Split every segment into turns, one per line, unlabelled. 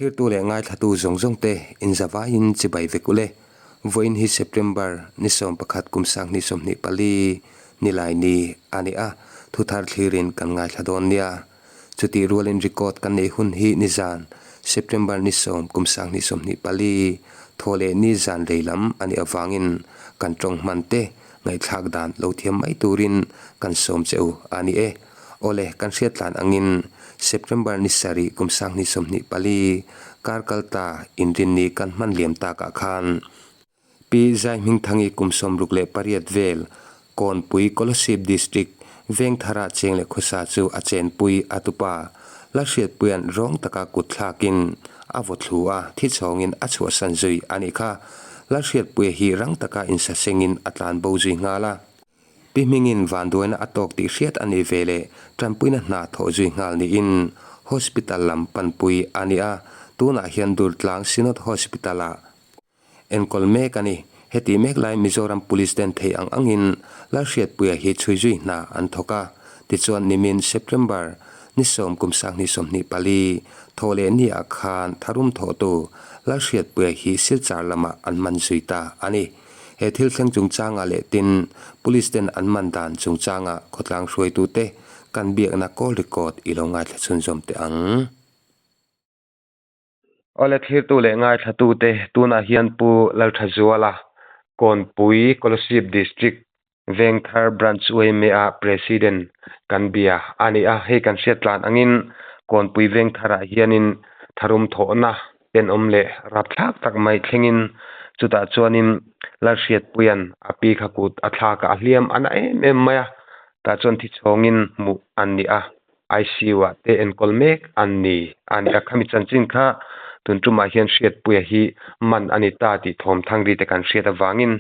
thir tu le ngai thatu zong zong te in zawa in chibai vekule voin hi September ni som pakhat kumsang ni som ni pali nilai ni ani a thuthar thirin kan ngai thadon nia chuti rolling record kan nei hun hi nizan September ni som kumsang ni som ni pali thole ni zan reilam ani awangin kan tong mante ngai thak dan lo thiam mai turin kan som cheu ani e ole kan hriat tlan angin September ni sari kumsang ni som ni pali karkalta indin ni kan man liam ta ka khan pi zai ming thangi kumsom rukle pariat vel kon pui kolosip district veng thara chengle khosa chu achen pui atupa la hriat puan rong taka kuthlakin avothlua thi chongin achua sanjui ani kha la hriat pui hi rang taka insa sengin atlan boji ngala pimingin vanduina atok ti hriat ani vele trampuina na thojui ngal ni in hospital lam panpui ania tuna hian dur tlang sinot hospitala enkol mek ani heti mek lai Mizoram police den thei ang angin la hriat puya hi chuijui na an thoka ti chuan nimin September ni som kumsang ni som ni pali thole ni akhan tharum tho tu la hriat puya hi silchar lama an man zuita ani he thil thleng chung changa le tin police den an man dan chung changa khotlang hroi tu te kan biak na call record ilonga thachun zom te ang ole thir tu le ngai thatu te tuna hian pu lal thazuala kon pui kolosip district vengthar branch me a president kanbia ani a he kan setlan angin kon pui vengthara hianin tharum thona ten omle rap thak tak mai thlengin chuta chuanin la hriat puyan api khakut athla ka hliam ana em maya ta chon thi chongin mu ani a ICU wa te en kolmek ani a khami chanchin kha tuntuma hian hriat puya hi man ani ta ti thom thangri te kan hriat awangin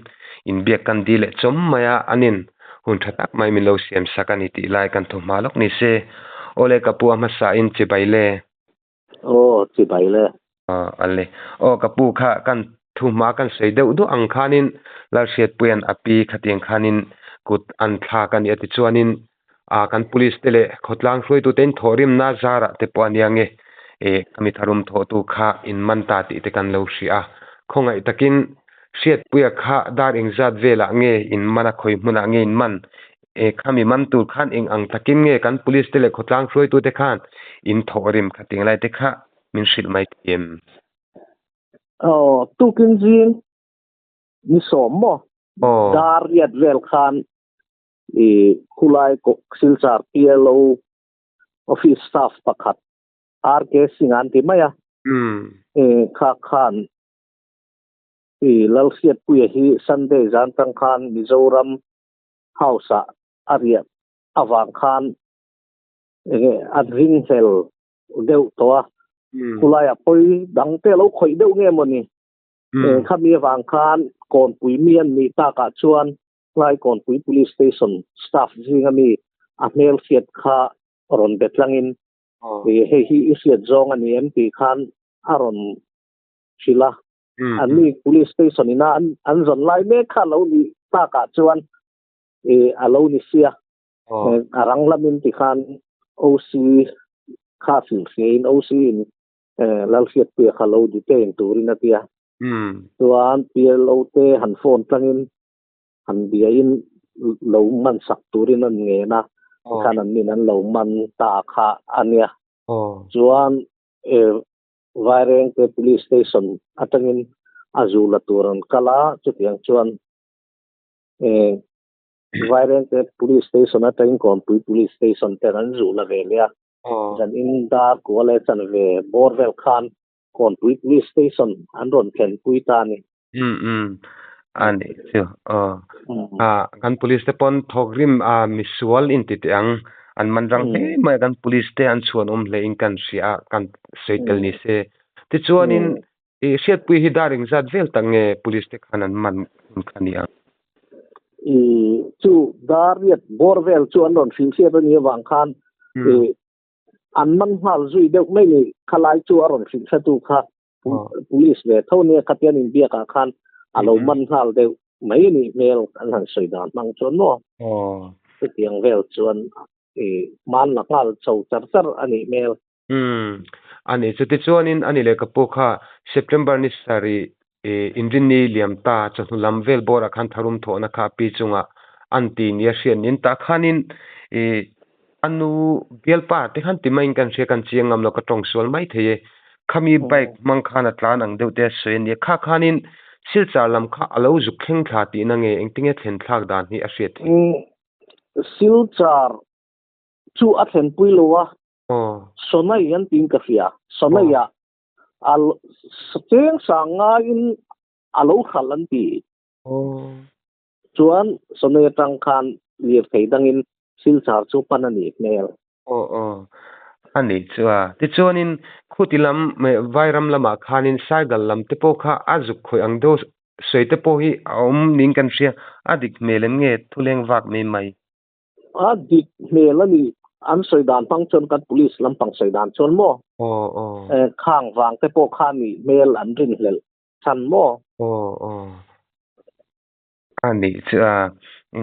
in biak kan dile chom maya anin hun thatak mai min lo siam sakani ti lai kan thoma lok ni se ole kapu ama sa in chibaile
chibaile
alle kapu kha kan thuma kan seideu du ang khanin la hriat puyan api khatiang khanin kut an thla kan ati chuanin kan police tele khotlang hroi tu ten thorim na zara te pawaniange kami tharum tho tu kha in man ta ti te kan lo hria khongai takin hriat puya kha dar eng zat vela nge in mana khoi hmuna nge in man khami man tur khan eng ang takin nge kan police tele khotlang hroi tu te khan in thorim khating lai te kha min shil mai em
tu kin jin ni som mo dar riat vel khan khulai ko silchar PLO office staff pakhat RK Singan ti maya kha khan lal hriat puya hi Sunday zan tang khan Mizoram house area awang khan adring hel deu towa khulai apoi dang te lo khoi deu nge moni khami awang khan kon pui mian ni ta ka chuan lai kon pui police station staff jingami a mel hriat kha ron betlangin he hi hriat zong ani MP khan aron chila ani police station ina an zon lai me kha lo ni ta ka chuan alo ni sia arang lamin ti khan OC kha fil sein OC in lal hriat pe kha lo di te eng turin atia tuan PLO te han phone tlangin han bia in lo man sak turin an nge na khan an min an lo man ta kha ania chuan vaireng te police station atangin azula turan kala chutiang chuan vaireng te police station atangin konpui police station te an zula velia jan in da kole chan ve borvel khan konpui police station an ron thlen pui ta ni
ani sio kan police te pon thogrim misual intitiang an manrang he mai kan police te an chuan le in kan sia kan seitel ni se ti chuanin hriat pui hi daring zat vel tange police te khanan man khania
chu dariat borvel chu an ron fil se ni wang khan an man hal zui deuh mai ni khalai chu aron fil sa tu kha police ve thone khatian in bia ka khan alo man hal deuh mai ni mel an han soidan mang chon no tiang vel chuan man na hal chau char char ani mel
อันนี้จุดที่ชวนอันนี้เลยกับพวกข้า September นี่สารีอินดินีเลียมตาจนลำเวลบอร์คันทารุมโถนะคะปีจุงอันตีนี่เสียนินตาขันินอันนู้เบลป้าที่ขันติมาอินกันเสียกันเชียงงามแล้วก็ตรงส่วนไม่เทขามีไปมังคานัตลานังเดือดเดือดเสียนี่ข้าขันินสิลจาร์ลำข้าอาลูจุกเข่งขาตีนังเองติงเอเห็นทากดานนี่อาเสียที
ซิลจาร์ชูอัดเห็นปุยลัวสมัยยันติงกาแฟสมัยยาอัลเสียงสังงาอินอาลูขัลันตีชวนสมัยตังคันเรียกให้ดังอินซิลจาร์ชูปันนี่เมล
อันนี้ชัวที่ชวนคู่ที่ลำไม่ไวรัมละมาขานินไซกัลลำที่พวกข้าอาจุกคอยอังโดสวยที่พวกฮีนิ่งกันเสียอดีตเมลันเงทุเลงวักไม่ไหม
อดีตเมลันนี่อันสวยดานฟังชนกันpoliceลำฟังสวยดานชนโม่ข้างฟังที่พวกข้านี่เมลอันรินเลชันโม่
อันนี้ชัว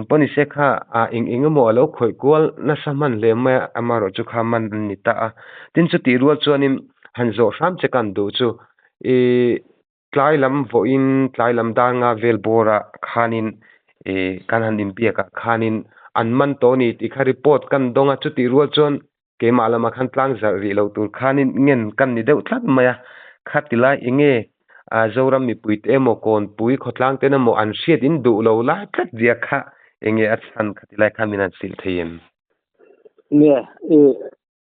ปนิเสกข้าอิงมัวแล้วคอยกวลน่าสมันเลยไม่อามารถจุขามันนิตาทิ้งสุดที่รัวชวนหันโจฟามเจกันดูจูคลายลำโวอินคลายลำดางาเวลบอระขานินกันหันดินเปียกขานินอันมันโตนี่ที่เขารีพอร์ตกันดงอาจุดที่รัวชวนเกมาละมาขันตลังจารีเราตัวขานินเงินกันนี่เดือดทัดมาขัดที่ไล่เงี้ยโจรามีปุยเตะโมกอนปุยขัดลังเตนโมอันเชียดินดูเราไล่ทัดเดียค่ะเงี้ยอัดสันขัดที่ไล่ขามินันสิลเทียม
เนี่ย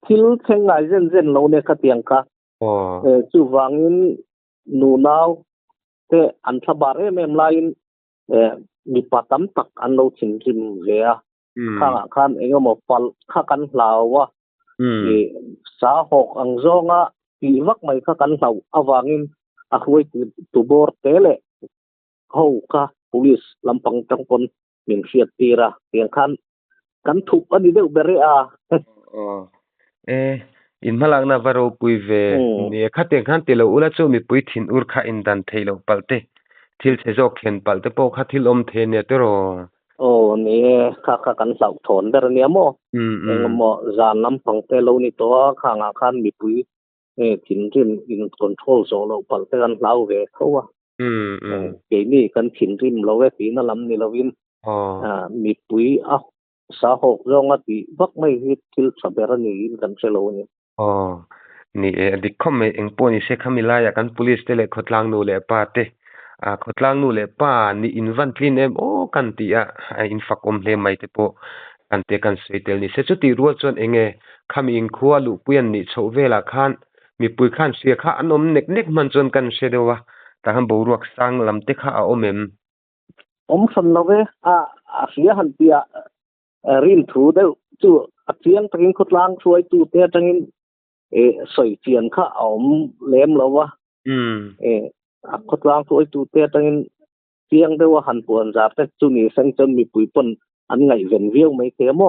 ทิลเชงไงเจนเราเนี่ยขัดยังค่ะจู่วังอินนูนาวแต่อันทบาร์เอเมมไลน์มีปัตตำตักอันเราชินริมเรียข้างข้างเองก็มาฟัลข้ากันเหลาวะสาหกอังจงอ่ะปีวักไม่ข้ากันเหลาอวังอินอาคุยตัวบอร์เตเล่เขาค่ะ police ลำพังจังคนมีเสียตีระเพียงคันกันถูกอันนี้เดือดเบรีอา
อินมาลังนาบารอปุยเวเนี่ยขัดเองขันติโลอุลาจูมีปุยทินอุรข้าอินดันเทโลปัลเตทิลเซโจเข็นปัลเตโปขัดทิลอมเทเนี่ยตัวรอ
เนี่ยข้ากันเหลาถอนเดรเนี่ยโมเองโมจานลำพังเตโลนี่ตัวข้างขันมีปุยทินริมอินคอนโทรลโซโลปัลเตกันเหลาเวเขาว่าปีนี้กันถินริมเราเวปีนั่นลำนี่เราวินมีปุ๋ยสาหกรองอติวักไม่ฮิตทิลสับเบรนี่กันเซโลเนี่ย
นี่ดิคอมเองปนี่เสกขมิลายกัน police เตเลขดลางนูเลป้าเตขดลางนูเลป้านี่อินวันคลีนกันตีอินฟักเลไม่เตโปกันเตกันสวยเตลนี่เสจุติรัวจนเองขมิอินขัวลูกเปียนนี่โชเวลาขันมีปุยขันเสียข้าอันเน็กมันจนกันเชดวะแต่ฮันบูรักสังลำเตข้าเมม
สันเลเวเสียหันเปียรินถูเดจู่เสียงตริงขดลางช่วยจู่เตจังใส่เจียนข้าเล็มแล้ววะขดลางช่วยจู่เตจังเสียงเดว่าหันปวนจากแต่จู่นี่เซงจนมีปุ๋ยปนอันไงเวียนเวียวไม่เทียม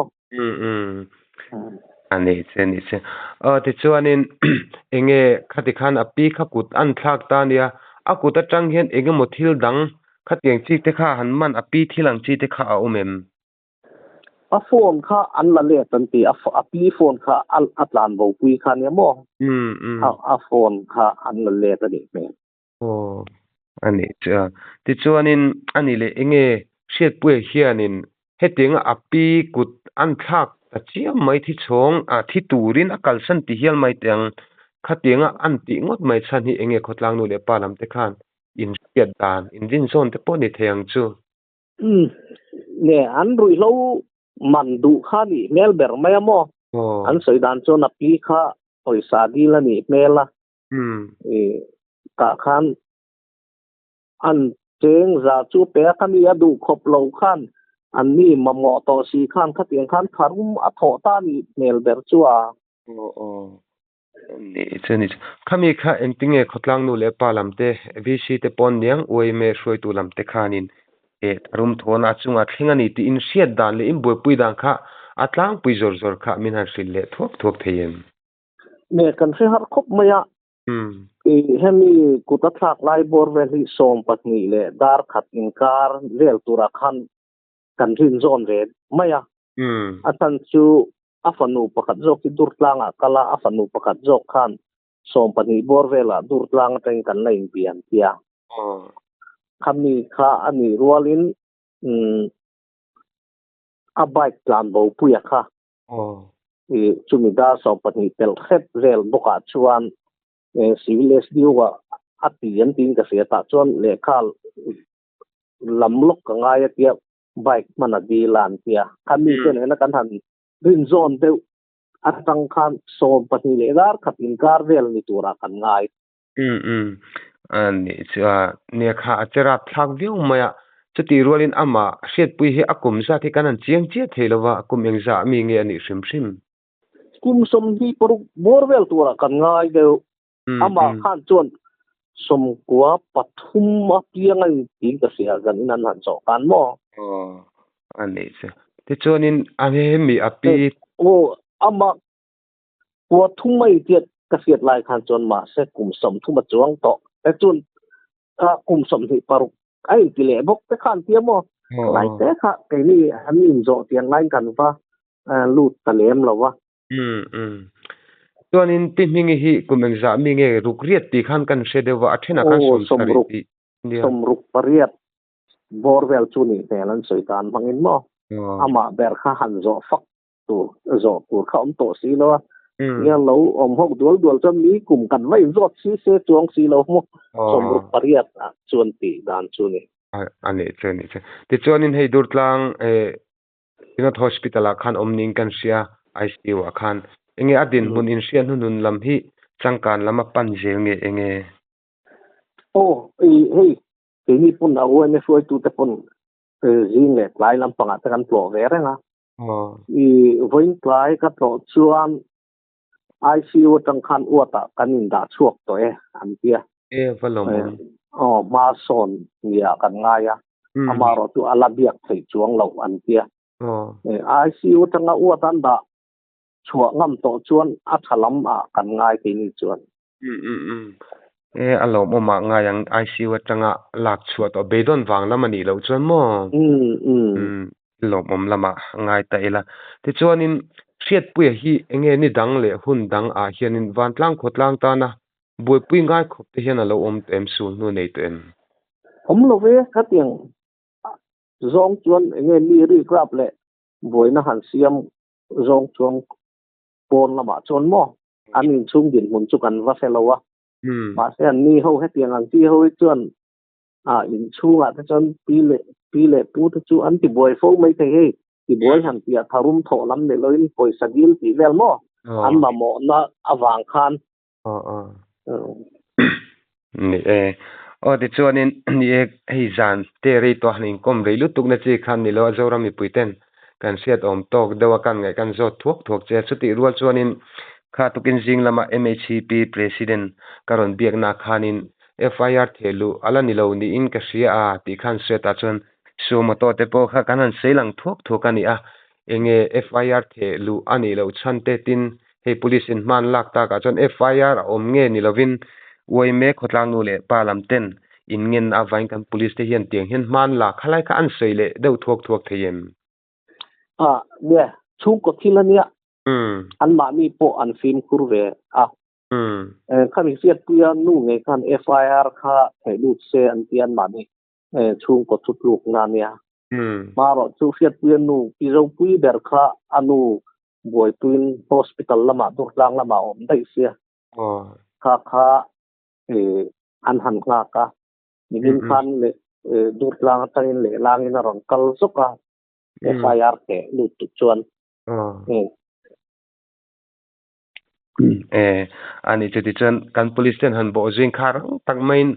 อันนี้เช่นที่ชวนเองขัดขันปีขับกุดอันทักตาเนี่ยอากุตจังเห็นเองหมดทิลดังขัดยังจีเตข้าหันมันปีที่หลังจีเตข้าเมม
โฟนข้าอันละเลียตันตีปีโฟนข้าอัตลานบอกคุยข้าเนี่ยมั้งโฟนข้าอันละเลียตันตีเมม
อันนี้ที่ชวนอันนี้เลยเองเชียดป่วยเฮียนินเฮติงปีกุดอันทักแต่เจียไม่ที่ชงที่ตูรินกัลสันติเฮียไม่เตียงขัดยังอันติงดไม่ชันที่เองขดลางนูเลปาลำเตขันอินเกียดดานอินดินโซนเตปนิเทียงจู
เนี่ยอันรุ่ยเรามันดูข้านี่เมลเบอร์ไม่มออันสวยดานโซนปีข้าโอยสาดีละนี่เมลละกะขันอันเจงจะจูเปะขันยาดูขบเหลาขันอันนี้มาเหมาะต่อสีขันขัดยังขันคารุมอัฐตานี่เมลเบอร์จัว
นี่เช่นนี้ข้ามีข้าเอ็นติงขดลางนูเลปาลำเตวิชิเตปอนเนียงอวยเมช่วยตูลำเตขานินรุมทวนอาจุงอัดหิงอันนี้ที่อินเสียดดานเลยอินบุยปุยดังข้าอัดล้างปุยจอร์ข้ามินหันสิเลทวกเทียม
เนี่ยกันเสียหัดคบมาอะเห็นมีกุตัดหลักไล่บอร์เวลิส่งปัตนีเลยดาร์ขัดอินการเรียลตุระขันกันทิ้งโซนเรดไม่อะอาจารย์ชูอาฟันูประคัดจอกที่ดุร์ลางกะลาอาฟันูประคัดจอกขัน som pani borvela durtlang teng kan nei pian tia kami kha ani rualin a bike plan bo puya kha chumida som pani tel khet vel boka chuan civiles diwa atian tin ka sia ta chuan le khal lamlok ka ngai tia bike mana di lan tia kami chen na kan han rin zone de atang khan som pani le dar khatin kar vel ni tura kan ngai
ani cha ne kha achara thak viu maya chuti rolin ama hriat pui hi akum sa thi kanan chiang che theilowa akum engza mi nge ani hrim
kum som hi por borvel tura kan ngai de ama khan chon som kwa pathum ma piangai tin ka sia gan inan han so kan mo
ani cha te chonin ame mi api
ama kwa thumai tiat ka siat lai khan chon ma se kum som thuma chuang to te chun kum som hi paru ai ti le bok te khan tia mo lai te kha ke ni anin zo tiang lai kan va lut talem lawa
chonin ti mingi hi kumengza mi nge rukriat ti khan kan shedewa athena kan som sari
som ruk pariat borvel chuni telan soitan mangin mo ama ber kha han zo fak tu zo kur khom to si lo ya lo hok dual cham mi kum kan vai zot si se chuang si lo mo som ruk pariat chuan ti dan chuni
ani cheni ti chonin hei durtlang inot hospital a khan omning kan sia ICU a khan enge adin mun in sian hunun lam hi changkan lama panjel nge enge
hey ni pun a wen foi tu te pun jing le lai lam panga ta kan plo ve renga voin klai ka to chuan ICU tang khan uata kanin da chuak to an tia
valom
ma son ya kan nga ya amaro tu alabiak thei chuang lo an tia ICU tang uatan da chuak ngam to chuan a thalam a kan ngai ke ni chuan
alom oma nga yang ICU atanga lak chuat o bedon wang lamani lo chuan mo lom om lama ngai ta ela ti chuanin hriat pui hi enge ni dang le hun dang a hianin wantlang khotlang ta na boi pui ngai khop te hian alo om tem su nu nei ten
lo ve ka tiang zong chuan enge ni ri krap le boi na han siam zong chuan pon lama chuan mo anin chung din mun chu kan va felowa ma se an ni ho he tiang an ti ho chuan in chunga ta chuan pi le pu ta chu an ti boi fo mai the he ti boi han tia tharum tho lam le loin poi sagil ti vel mo an ma mo na awang khan
ni de chuanin ni hei zan te ri to hanin kom rei lutuk na chi khan ni lo zoram mi puiten kan siat om tok dewa kan ngai kan zo thuak che chuti rual chuanin kha tukin jing lama MHCP president karon biak na khanin FIR thelu ala ni lo ni in ka sia a ti khan se ta chon sumo to te po kha kanan selang thuak ani a enge FIR thelu ani lo chante tin hei police in man lak ta ka chon FIR om nge ni lovin woi me khotlang nu le palam ten in ngen avain kan police te hian tiang hian man la khalai ka an seile deu thuak theyem
ne chung ko thilania an ma mi po an film kurve khami siat pia nu nge kan FIR kha thelu se an tian ma ni chung ko thutluk na nia maro chu siat pia nu pi zo pui ber kha anu boi tuin hospital lama durtlang lama om dai sia kha an han nga ka nin khan le durtlang tarin le langin ron kal soka FIR ke lut chuan
ani chuti chan kan police ten han bo jing khar tak main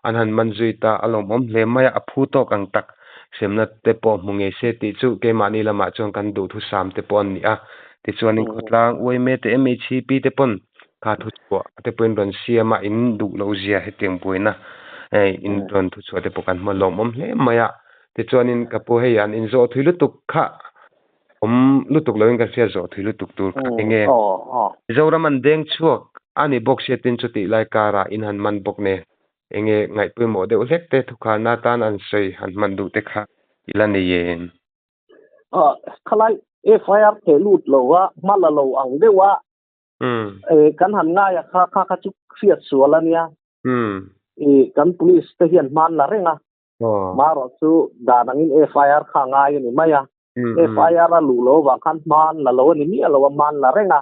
an han manjui ta alom om hle maya aphu to kang tak semna te po munge se ti chu ke mani lama chong kan du thu sam te pon ni a ti chuanin khotlang oi me te MHCP te pon ka thu chu te pon ron siama in du lo zia he teng poina in ron thu chu te pokan ma lom om hle maya te chuanin ka po he yan in zo thuilu tuk kha lutuk loin ka sia zo thuilu tuk tur enge zoraman deng chuak ani box setin chuti lai kara in han man bok ne enge ngai pu mo de ulek te thu kha na tan an sei han man du te kha ilani yen
khalai FIR te lut lo wa mala lo ang de wa kan han nga ya kha chu fiat suala nia kan police te hian man la renga maro chu danangin FIR kha nga ni maya FIR la lu lo wa kan man la lo ni mi lo man la renga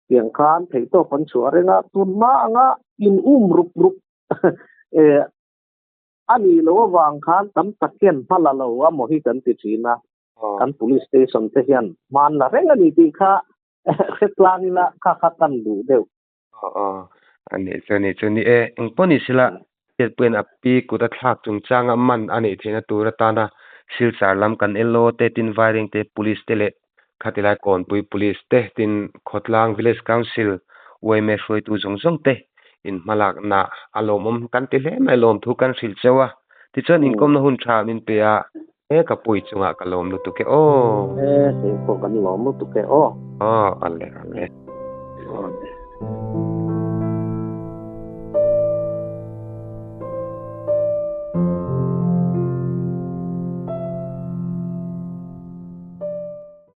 tiang kan thei to kon chu renga tun ma anga in rup ani lo wang khan tam taken phala lo wa mo hi kan ti china kan police station te hian man la renga ni ti kha khetlang la kha kan du deu
ani chuni engponi sila pen api kuta thak chung changa man ani thina tura tana silchar lam kan elo te tin wiring te police te le khatila kon pui police te tin khotlang village council weme hroi tu jong te in malak na alomom kan ti le mai lom thu kan sil chewa ti chon inkom na hun tha min pe a ka pui chunga kalom lu tu ke
ko kan lom lu tu ke ale